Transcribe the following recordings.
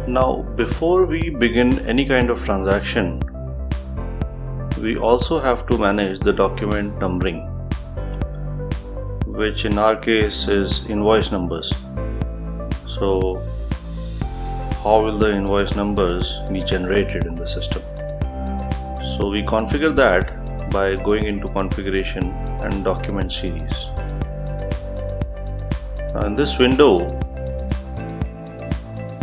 Now, before we begin any kind of transaction, we also have to manage the document numbering, which in our case is invoice numbers. So, how will the invoice numbers be generated in the system? So, we configure that by going into configuration and document series. Now, in this window,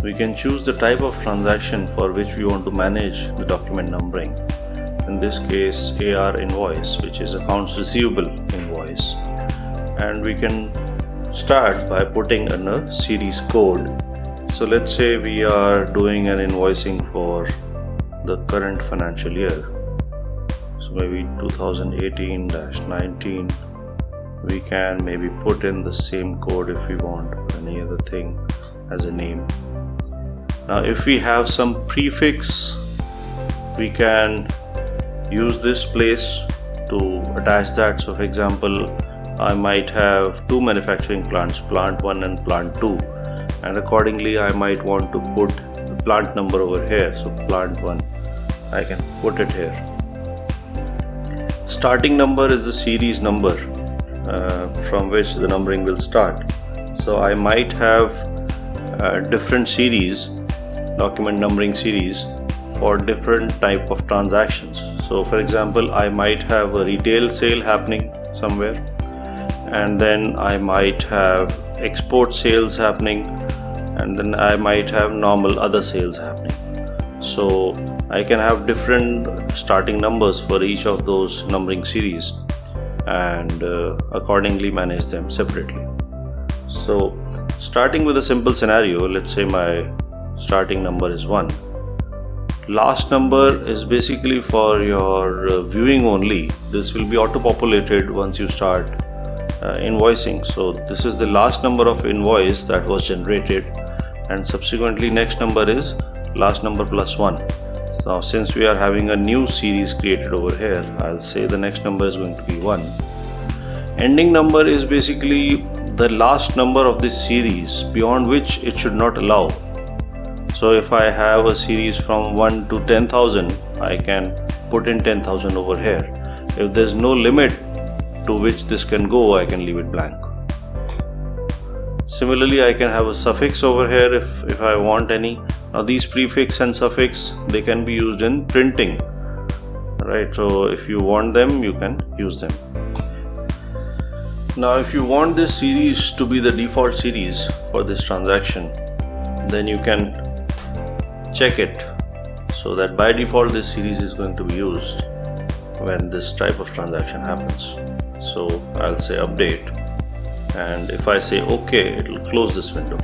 we can choose the type of transaction for which we want to manage the document numbering. In this case, AR invoice, which is accounts receivable invoice. And we can start by putting in a series code. So let's say we are doing an invoicing for the current financial year. So maybe 2018-19. We can maybe put in the same code if we want any other thing as a name. Now if we have some prefix, we can use this place to attach that. So for example, I might have two manufacturing plants, plant 1 and plant 2, and accordingly I might want to put the plant number over here. So plant 1, I can put it here. Starting number is the series number from which the numbering will start. So I might have different series, document numbering series for different type of transactions. So for example, I might have a retail sale happening somewhere, and then I might have export sales happening, and then I might have normal other sales happening. So I can have different starting numbers for each of those numbering series and accordingly manage them separately. So starting with a simple scenario, let's say my starting number is 1. Last number is basically for your viewing only. This will be auto-populated once you start invoicing. So this is the last number of invoice that was generated, and subsequently next number is last number plus 1. Now since we are having a new series created over here, I'll say the next number is going to be 1. Ending number is basically the last number of this series beyond which it should not allow. So if I have a series from 1 to 10,000, I can put in 10,000 over here. If there's no limit to which this can go, I can leave it blank. Similarly, I can have a suffix over here if I want any. Now these prefix and suffix, they can be used in printing, right? So if you want them, you can use them. Now if you want this series to be the default series for this transaction, then you can check it so that by default this series is going to be used when this type of transaction happens. So I'll say update, and if I say OK, it will close this window.